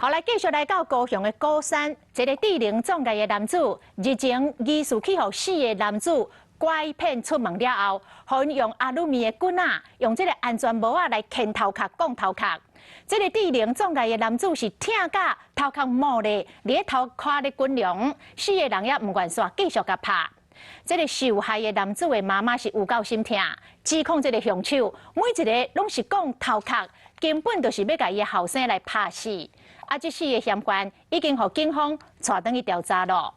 后来继续来到高雄的高山，一个智能撞界的男子，日前疑似去互4个男子拐骗出门了后，互因用阿鲁米的棍仔，用这个安全帽仔来鉗头壳、讲头壳。这个智能撞界的男子是疼甲头壳冒咧，咧头壳咧滚凉，4个人也唔愿煞继续甲拍。这个受害的男子的妈妈是有够心疼，指控这个凶手每一个拢是讲头壳，根本就是要甲伊的后生来拍死。这4个嫌犯已经互警方带回去调查了。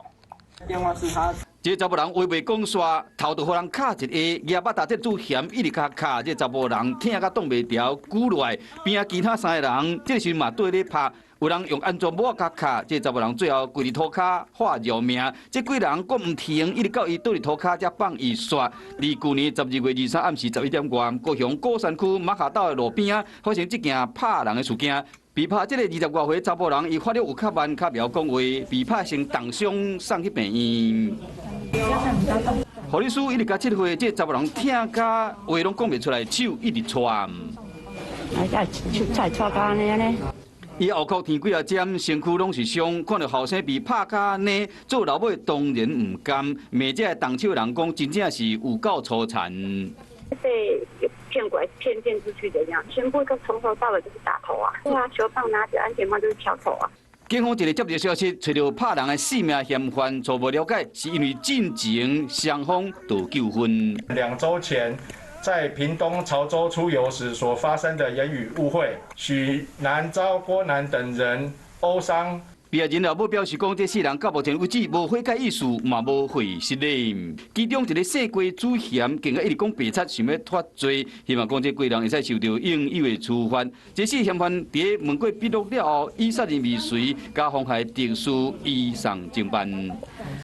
电话是他。这查某人话袂讲煞，头就互人卡一下，牙巴打这主嫌一直卡，这查某人疼甲挡袂牢，举落来边啊其他3个人，这时嘛对咧拍。有人用安全帽甲卡，这查某人最后跪伫涂骹化饶命。这几人佫唔停，一直到伊倒伫涂骹才放伊煞。离去年12月23暗时11点外，高雄高山区马卡岛的路边啊，发生这件拍人的事件。被拍这个20多岁查甫人，伊发了有较慢较苗讲话，被拍成重伤，送去病院。护理师一直甲测绘，这查甫人疼甲话拢讲袂出来，手一直喘。手才喘到安尼。伊后壳添几啊针，身躯拢是伤，看到后生被拍甲安尼，做老母当然唔甘。骂这个动手人讲，真正是有够粗残。被骗过来骗出去的这样，全部从头到尾就是打头啊！对啊，球棒拿着安全帽就是敲头啊！警方一个接到消息，找到拍人的4名嫌犯，初步了解是因为进前双方有纠纷。2周前，在屏东潮州出游时所发生的言语误会，许南遭郭南等人殴伤。被害人老母表示讲，这4人到目前为止无悔改意思，嘛无悔失礼。其中一个姓郭主嫌，更加一直讲白贼，想要脱罪，希望讲这几人会使受到应有的处罚。这4嫌犯伫问过笔录了后，以杀人未遂加妨害特殊移送侦办。